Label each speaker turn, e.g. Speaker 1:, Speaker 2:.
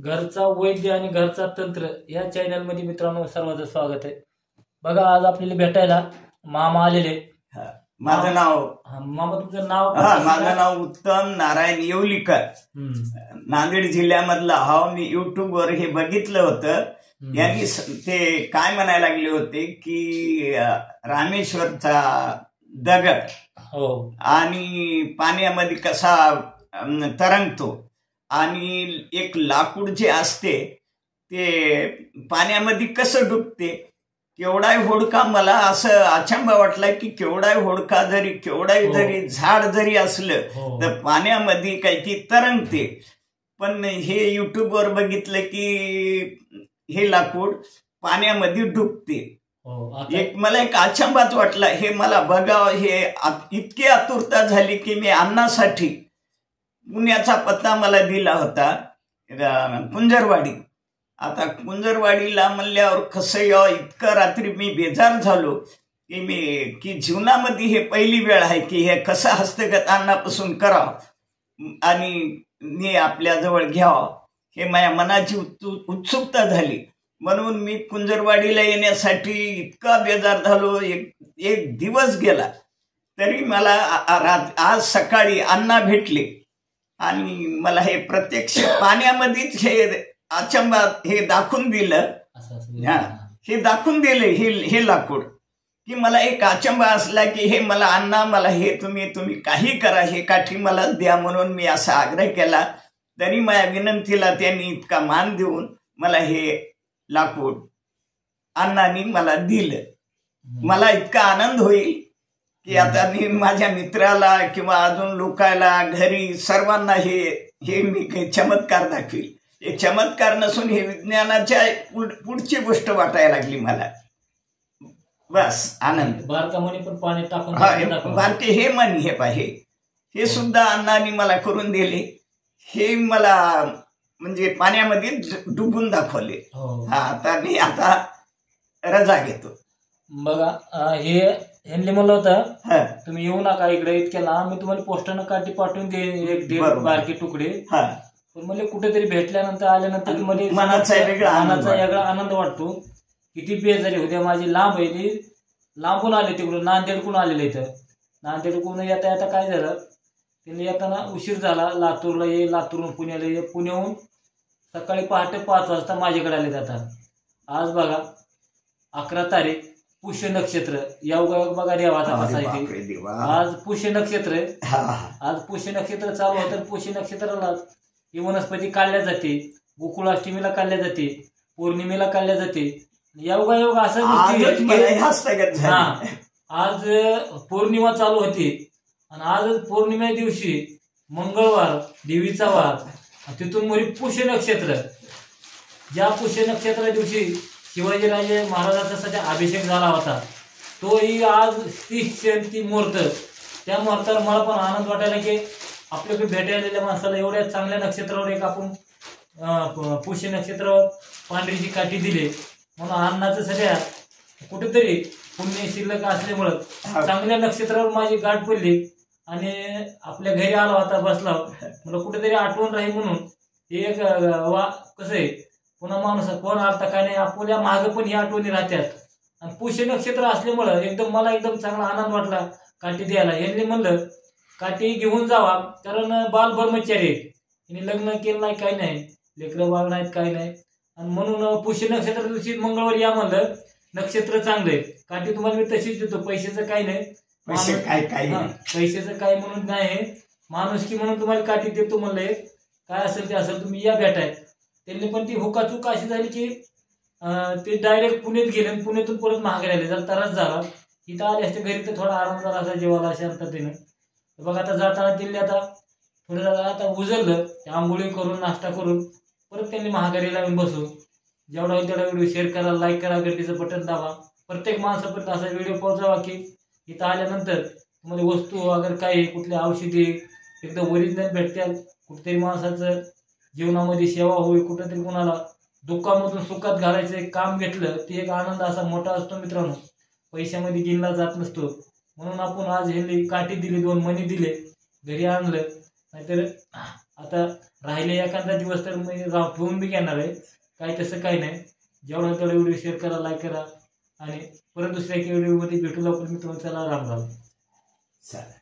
Speaker 1: घरचा वैद्य आणि घरचा तंत्र या चॅनल मध्ये मित्रांनो सर्वांचं स्वागत आहे। बघा आज आपल्याला भेटायला मामा आलेले।
Speaker 2: माझं नाव
Speaker 1: मामा तुमचं नाव?
Speaker 2: माझं नाव उत्तम नारायण येवलीकर, नांदेड जिल्ह्यामधला हा। मी युट्यूब वर हे बघितलं होतं, यांनी ते काय म्हणायला लागले होते की रामेश्वरचा दगड आणि पाण्यामध्ये कसा तरंगतो आणि एक लाकूड जे असते ते पाण्यामध्ये कसं डुबते, केवढाही होडका, मला असं अचंबा वाटला की केवढाही होडका जरी झाड जरी असलं तर पाण्यामध्ये काही ती तरंगते। पण हे युट्यूबवर बघितलं की हे लाकूड पाण्यामध्ये डुबते। एक मला एक अचंबाच वाटला, हे मला बघावं, हे इतकी आतुरता झाली की मी अन्नासाठी पुण्याचा पत्ता मला दिला होता, कुंजरवाडी। आता कुंजरवाडीला म्हणल्यावर कसं इतकं रात्री मी बेजार झालो की जीवनामध्ये हे पहिली वेळ आहे की हे कसं हस्तगत अन्नापासून करावं आणि मी आपल्याजवळ घ्यावं, हे माझ्या मनाची उत्सुकता झाली। म्हणून मी कुंजरवाडीला येण्यासाठी इतका बेजार झालो, एक दिवस गेला तरी मला आज सकाळी अण्णा भेटले आणि मला हे प्रत्यक्ष पाण्यामध्येच हे अचंबा हे दाखवून दिलं, हे दाखवून दिले हे लाकूड, की मला एक अचंबा असला की हे मला अण्णा, मला हे तुम्ही काही करा, हे काठी मला द्या, म्हणून मी असा आग्रह केला। तरी माझ्या विनंतीला त्यांनी इतका मान देऊन मला हे लाकूड अण्णांनी मला दिलं। मला इतका आनंद होईल की आता मी माझ्या मित्राला किंवा अजून लोकांना घरी सर्वांना हे मी काही चमत्कार दाखवील। हे चमत्कार नसून हे विज्ञानाच्या पुढची गोष्ट वाटायला लागली मला। बस आनंद।
Speaker 1: बारकामणी पण पाणी टाकून
Speaker 2: बारके हे मनी हे पाहे हे सुद्धा अण्णांनी मला करून दिले, हे मला म्हणजे पाण्यामध्ये डुबून दाखवले। आता मी आता रजा घेतो। बघा
Speaker 1: हे ह्यांनी म्हणलं होतं तुम्ही येऊ नका इकडे इतक्या लांब, मी तुम्हाला पोस्टानं काठी पाठवून देईन, एक 1.5 बारके तुकडे। पण मला कुठेतरी भेटल्यानंतर आल्यानंतर मला
Speaker 2: मनाचा वेगळा
Speaker 1: आनंद वाटतो। किती बेजारी होत्या माझी, लांब आहे, लांबून आले तिकडून, नांदेडकडून आलेले इथं। नांदेडकडून येता येता काय झालं, त्यांनी येताना उशीर झाला, लातूरला ये, लातूरहून पुण्याला ये, पुण्याहून सकाळी पहाटे 5 वाजता माझ्याकडे आले जातात। आज बघा 11 तारीख, पुष्य नक्षत्र, योगायोग बघा देवाचा कसा आहे। आज पुष्य नक्षत्र आहे, आज पुष्य नक्षत्र चालू होतं। पुष्य नक्षत्राला ही वनस्पती काढल्या जाते, गोकुळाष्टमीला काढल्या जाते, पौर्णिमेला काढल्या जाते। योगायोग असं आज पौर्णिमा चालू होती आणि आज पौर्णिमे दिवशी मंगळवार, देवीचा वार, तिथून मोरी पुष्य नक्षत्र। ज्या पुष्य नक्षत्रा दिवशी शिवाजीराजे महाराजांचा सध्या अभिषेक झाला होता, तोही आज ती मुहूर्त, त्या मुहूर्तावर मला पण आनंद वाटायला की आपल्याकडे भेटायलेल्या माणसाला एवढ्या चांगल्या नक्षत्रावर एक आपण पुष्य नक्षत्रावर पांढरीची काठी दिली, म्हणून अण्णाचं सध्या कुठेतरी पुण्य शिल्लक असल्यामुळं चांगल्या नक्षत्रावर माझी गाठ पडली आणि आपल्या घरी आला होता, बसला, मला कुठेतरी आठवण राहील म्हणून एक कसं आहे, पुन्हा माणूस कोण आलता काय नाही, आपल्या मागे पण ही आठवणी राहतात। आणि पुष्य नक्षत्र असल्यामुळं मला एकदम चांगला आनंद वाटला काठी द्यायला। यांनी म्हणलं काठी घेऊन जावा, कारण बाल ब्रह्मचारी यांनी लग्न केलं नाही, काही नाही, लेकरं बाळ नाहीत, काही नाही, आणि म्हणून पुष्य नक्षत्र दिवशी मंगळवारी या म्हणलं, नक्षत्र चांगलंय, काठी तुम्हाला मी तशीच देतो, पैशाचं काही नाही, पैशाचं काही म्हणून नाही, माणुसकी म्हणून तुम्हाला काठी देतो म्हणलंय, काय असेल ते असेल, तुम्ही या भेटाय। त्यांनी पण ती हुकाचूक अशी झाली की ते डायरेक्ट पुण्यात गेले, पुण्यातून परत महागारी आले, जरा त्रास झाला, इथं आले असते घरी तर थोडा आराम झाला असा जेवायला शांततेनं। बघा आता जाताना दिल्ली आता थोडं आता उजळलं, आंघोळी करून नाश्ता करून परत त्यांनी महागारी लावून बसू। जेवढा होईल तेवढा व्हिडिओ शेअर करा, लाईक करा, घंटीचं बटन दाबा, प्रत्येक माणसापर्यंत असा व्हिडिओ पोहोचावा की इथं आल्यानंतर तुम्हाला वस्तू अगर काही कुठल्या औषधी एकदम ओरिजिनल भेटतील, कुठेतरी माणसाचं जीवनामध्ये सेवा होईल, कुठेतरी कोणाला दुःखामधून सुखात घालायचं एक काम घेतलं ती एक आनंद असा मोठा असतो मित्रांनो, पैशामध्ये गिनला जात नसतो। म्हणून आपण आज हे काठी दिली, 2 मणी दिले, घरी आणलं, नाहीतर आता राहिले एखादा दिवस तर मी ठेवून बी घेणार आहे, काही तसं काही नाही. जेवढा तेवढा व्हिडिओ शेअर करा, लाईक करा आणि परत दुसऱ्या व्हिडिओमध्ये भेटू लवकर मित्रांनो. चला, राम राम.
Speaker 2: चालेल.